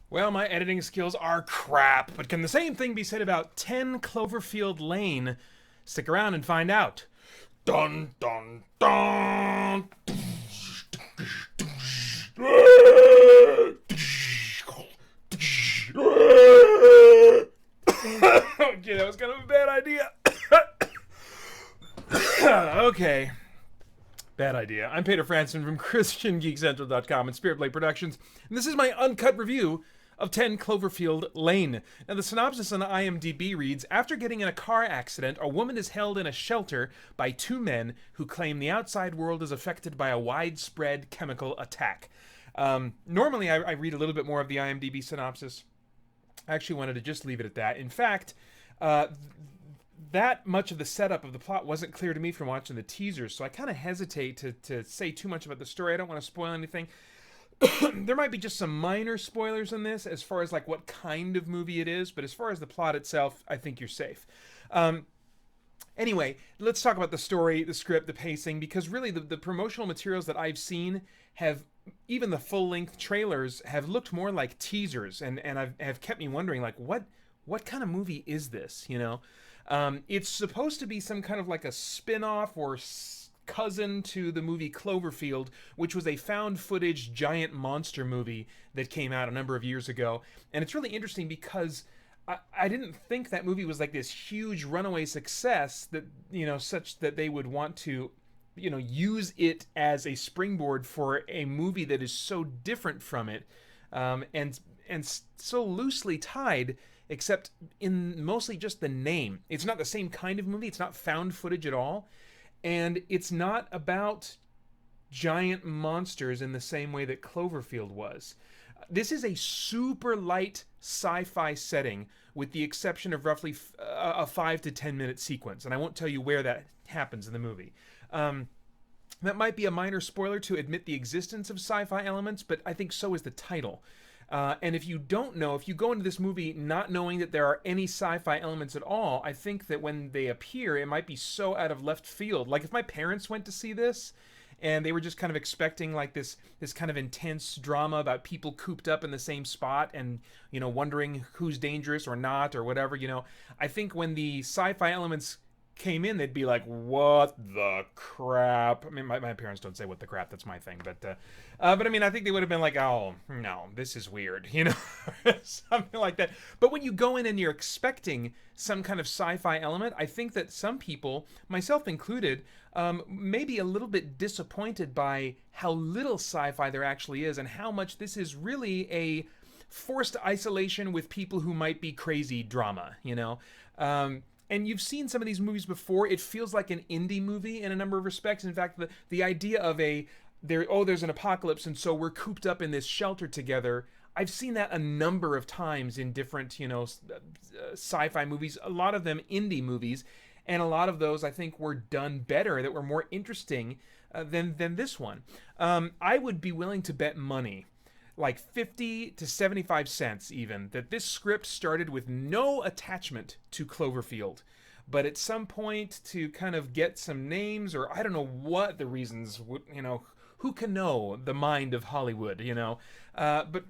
Well, my editing skills are crap, but can the same thing be said about 10 Cloverfield Lane? Stick around and find out. Dun dun dun! Okay, that was kind of a bad idea. Okay. Bad idea. I'm Peter Franson from christiangeekcentral.com and Spirit Blade Productions, and this is my uncut review of 10 Cloverfield Lane. Now, the synopsis on IMDb reads, after getting in a car accident, a woman is held in a shelter by two men who claim the outside world is affected by a widespread chemical attack. Normally, I read a little bit more of the IMDb synopsis. I actually wanted to just leave it at that. In fact, that much of the setup of the plot wasn't clear to me from watching the teasers, so I kind of hesitate to say too much about the story. I don't want to spoil anything. There might be just some minor spoilers in this as far as like what kind of movie it is, but as far as the plot itself, I think you're safe. Anyway, let's talk about the story, the script, the pacing, because really the promotional materials that I've seen have, even the full-length trailers, have looked more like teasers, and have kept me wondering, like, what kind of movie is this, you know? It's supposed to be some kind of like a spin-off or cousin to the movie Cloverfield, which was a found footage giant monster movie that came out a number of years ago. And it's really interesting because I didn't think that movie was like this huge runaway success that, you know, such that they would want to, you know, use it as a springboard for a movie that is so different from it, and so loosely tied, except in mostly just the name. It's not the same kind of movie. It's not found footage at all. And it's not about giant monsters in the same way that Cloverfield was. This is a super light sci-fi setting, with the exception of roughly a 5 to 10 minute sequence. And I won't tell you where that happens in the movie. That might be a minor spoiler to admit the existence of sci-fi elements, but I think so is the title. And if you don't know, if you go into this movie not knowing that there are any sci-fi elements at all, I think that when they appear, it might be so out of left field. Like if my parents went to see this, and they were just kind of expecting like this kind of intense drama about people cooped up in the same spot and, you know, wondering who's dangerous or not or whatever, you know, I think when the sci-fi elements came in, they'd be like, what the crap? I mean, my parents don't say what the crap, that's my thing, but I mean, I think they would have been like, oh no, this is weird, you know, something like that. But when you go in and you're expecting some kind of sci-fi element, I think that some people, myself included, may be a little bit disappointed by how little sci-fi there actually is, and how much this is really a forced isolation with people who might be crazy drama, you know. And you've seen some of these movies before. It feels like an indie movie in a number of respects. In fact, the idea of there's an apocalypse, and so we're cooped up in this shelter together. I've seen that a number of times in different, you know, sci-fi movies. A lot of them indie movies, and a lot of those I think were done better, that were more interesting than this one. I would be willing to bet money, like 50 to 75 cents even, that this script started with no attachment to Cloverfield, but at some point to kind of get some names, or I don't know what the reasons, you know, who can know the mind of Hollywood, you know, but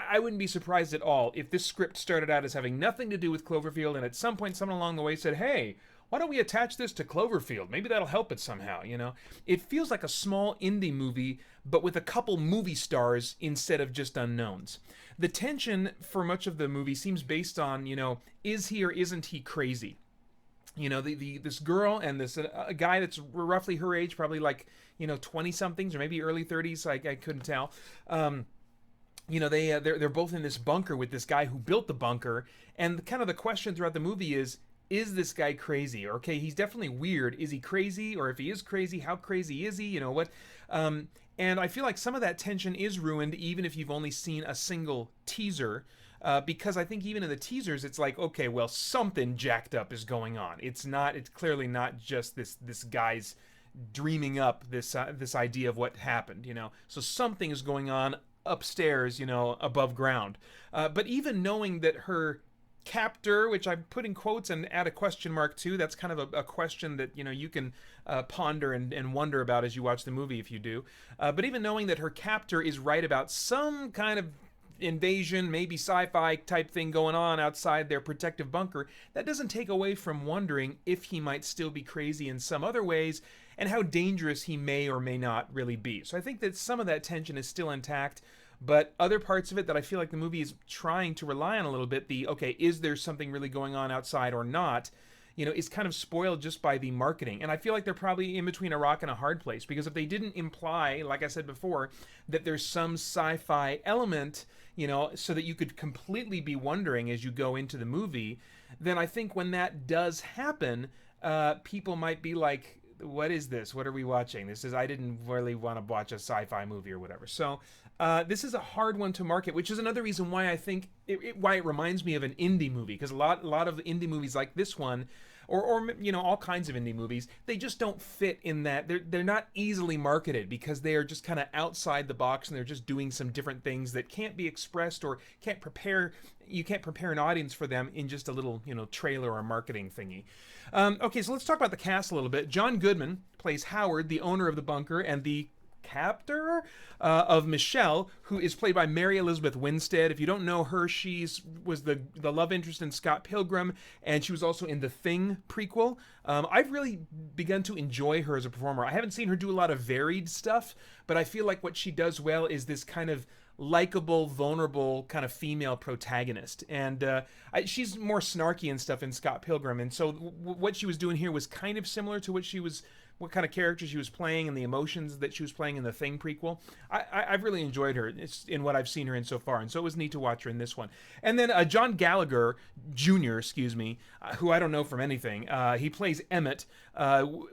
I wouldn't be surprised at all if this script started out as having nothing to do with Cloverfield, and at some point someone along the way said, hey, why don't we attach this to Cloverfield? Maybe that'll help it somehow, you know? It feels like a small indie movie, but with a couple movie stars instead of just unknowns. The tension for much of the movie seems based on, you know, is he or isn't he crazy? You know, this girl and this a guy that's roughly her age, probably like, you know, 20-somethings or maybe early 30s, I couldn't tell. You know, they're both in this bunker with this guy who built the bunker, and kind of the question throughout the movie is this guy crazy? Or, okay, he's definitely weird. Is he crazy? Or if he is crazy, how crazy is he? You know, what? And I feel like some of that tension is ruined even if you've only seen a single teaser, because I think even in the teasers, it's like, okay, well, something jacked up is going on. It's clearly not just this guy's dreaming up this idea of what happened, you know. So something is going on upstairs, you know, above ground. But even knowing that her captor, which I put in quotes and add a question mark to, that's kind of a question that, you know, you can ponder and wonder about as you watch the movie if you do. But even knowing that her captor is right about some kind of invasion, maybe sci-fi type thing going on outside their protective bunker, that doesn't take away from wondering if he might still be crazy in some other ways and how dangerous he may or may not really be. So I think that some of that tension is still intact, but other parts of it that I feel like the movie is trying to rely on a little bit, okay, is there something really going on outside or not, is kind of spoiled just by the marketing. And I feel like they're probably in between a rock and a hard place, because if they didn't imply, like I said before, that there's some sci-fi element, so that you could completely be wondering as you go into the movie, then I think when that does happen, people might be like, what is this? What are we watching? I didn't really want to watch a sci-fi movie or whatever. So this is a hard one to market, which is another reason why I think why it reminds me of an indie movie, because a lot of indie movies like this one, or all kinds of indie movies, they just don't fit in that. They're not easily marketed because they are just kind of outside the box, and they're just doing some different things that can't be expressed or you can't prepare an audience for them in just a little trailer or marketing thingy. Okay, so let's talk about the cast a little bit. John Goodman plays Howard, the owner of the bunker, and the captor of Michelle, who is played by Mary Elizabeth Winstead. If you don't know her, was the love interest in Scott Pilgrim, and she was also in the Thing prequel. I've really begun to enjoy her as a performer. I haven't seen her do a lot of varied stuff, but I feel like what she does well is this kind of likable, vulnerable kind of female protagonist, and she's more snarky and stuff in Scott Pilgrim, and so what she was doing here was kind of similar to what kind of character she was playing and the emotions that she was playing in the Thing prequel. I've really enjoyed her in what I've seen her in so far, and so it was neat to watch her in this one. And then John Gallagher Jr., who I don't know from anything, he plays Emmett,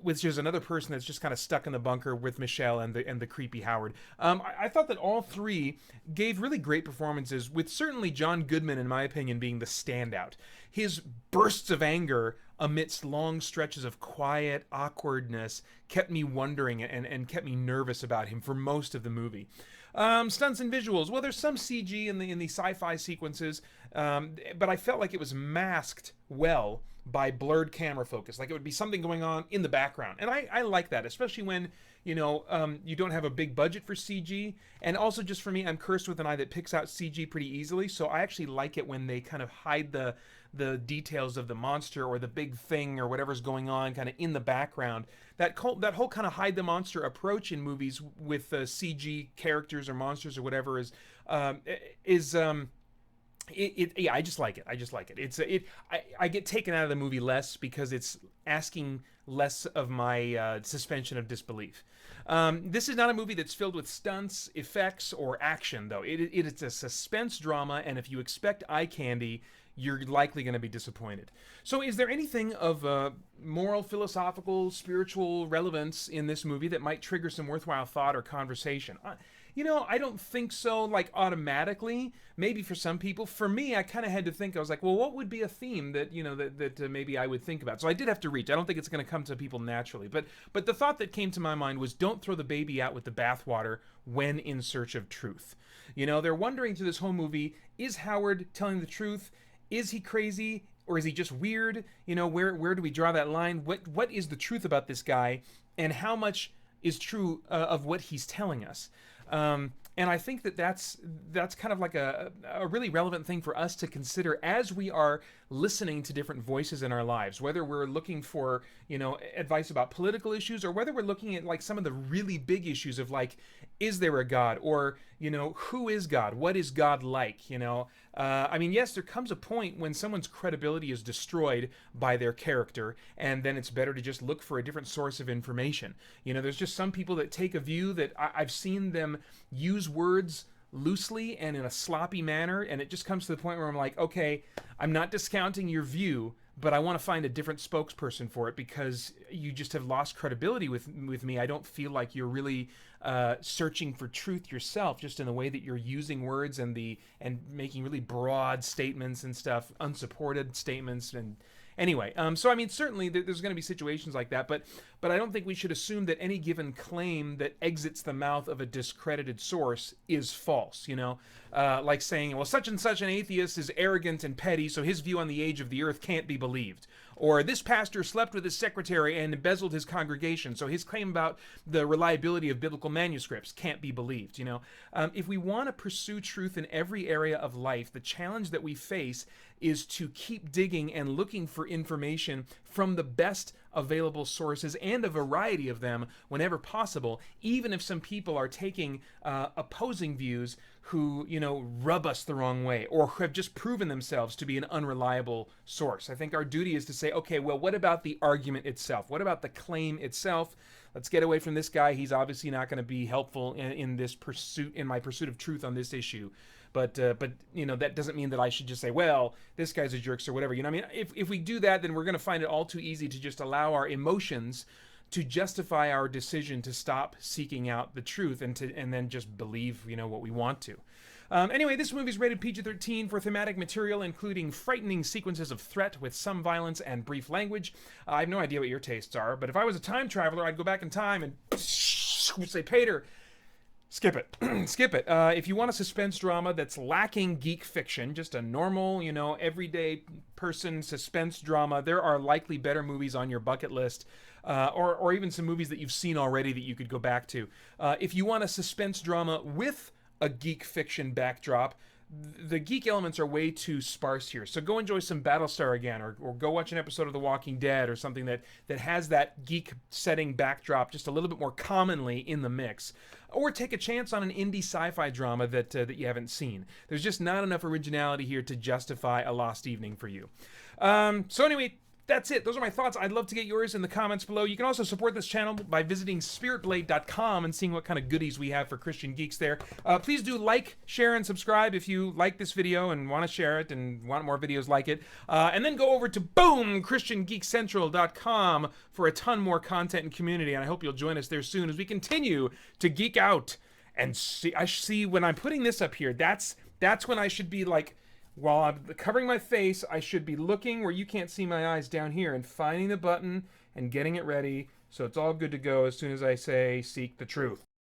which is another person that's just kind of stuck in the bunker with Michelle and the creepy Howard. I thought that all three gave really great performances, with certainly John Goodman, in my opinion, being the standout. His bursts of anger amidst long stretches of quiet awkwardness kept me wondering and kept me nervous about him for most of the movie. Stunts and visuals. Well, there's some CG in the sci-fi sequences, but I felt like it was masked well by blurred camera focus. Like it would be something going on in the background. And I like that, especially when, you don't have a big budget for CG. And also, just for me, I'm cursed with an eye that picks out CG pretty easily. So I actually like it when they kind of hide the details of the monster or the big thing or whatever's going on kind of in the background. That whole kind of hide the monster approach in movies with CG characters or monsters or whatever yeah, I just like it. I get taken out of the movie less because it's asking less of my suspension of disbelief. This is not a movie that's filled with stunts, effects, or action, though. It is a suspense drama, and if you expect eye candy, you're likely going to be disappointed. So is there anything of moral, philosophical, spiritual relevance in this movie that might trigger some worthwhile thought or conversation? I don't think so, like, automatically. Maybe for some people. For me, I kind of had to think. I was like, well, what would be a theme that, that maybe I would think about? So I did have to reach. I don't think it's going to come to people naturally. But the thought that came to my mind was, don't throw the baby out with the bathwater when in search of truth. They're wondering through this whole movie, is Howard telling the truth? Is he crazy, or is he just weird? Where do we draw that line? What is the truth about this guy, and how much is true of what he's telling us? And I think that's kind of like a really relevant thing for us to consider as we are listening to different voices in our lives, whether we're looking for, advice about political issues, or whether we're looking at like some of the really big issues of like, is there a God? Or, who is God? What is God like? Yes, there comes a point when someone's credibility is destroyed by their character, and then it's better to just look for a different source of information. There's just some people that take a view that I've seen them use words loosely and in a sloppy manner, and it just comes to the point where I'm like, okay, I'm not discounting your view, but I want to find a different spokesperson for it because you just have lost credibility with me. I don't feel like you're really searching for truth yourself, just in the way that you're using words and making really broad statements and stuff, unsupported statements. And anyway, so certainly there's going to be situations like that, but but I don't think we should assume that any given claim that exits the mouth of a discredited source is false, you know? Like saying, well, such and such an atheist is arrogant and petty, so his view on the age of the earth can't be believed. Or this pastor slept with his secretary and embezzled his congregation, so his claim about the reliability of biblical manuscripts can't be believed, you know? If we want to pursue truth in every area of life, the challenge that we face is to keep digging and looking for information from the best available sources, and a variety of them whenever possible, even if some people are taking opposing views who, you know, rub us the wrong way or who have just proven themselves to be an unreliable source. I think our duty is to say, okay, well, what about the argument itself? What about the claim itself? Let's get away from this guy. He's obviously not going to be helpful in this pursuit, in my pursuit of truth on this issue. But you know, that doesn't mean that I should just say, well, this guy's a jerk or whatever. You know, I mean, if we do that, then we're going to find it all too easy to just allow our emotions to justify our decision to stop seeking out the truth and then just believe, you know, what we want to. Anyway, this movie is rated PG-13 for thematic material, including frightening sequences of threat with some violence and brief language. I have no idea what your tastes are, but if I was a time traveler, I'd go back in time and say, Pater, skip it. Skip it. If you want a suspense drama that's lacking geek fiction, just a normal, you know, everyday person suspense drama, there are likely better movies on your bucket list. Or even some movies that you've seen already that you could go back to. If you want a suspense drama with a geek fiction backdrop, the geek elements are way too sparse here. So go enjoy some Battlestar again, or go watch an episode of The Walking Dead, or something that has that geek setting backdrop just a little bit more commonly in the mix. Or take a chance on an indie sci-fi drama that you haven't seen. There's just not enough originality here to justify a lost evening for you. So anyway, that's it. Those are my thoughts. I'd love to get yours in the comments below. You can also support this channel by visiting spiritblade.com and seeing what kind of goodies we have for Christian geeks there. Please do like, share, and subscribe if you like this video and want to share it and want more videos like it. And then go over to christiangeekcentral.com for a ton more content and community. And I hope you'll join us there soon as we continue to geek out. And see when I'm putting this up here, that's when I should be like, while I'm covering my face, I should be looking where you can't see my eyes down here and finding the button and getting it ready so it's all good to go as soon as I say seek the truth.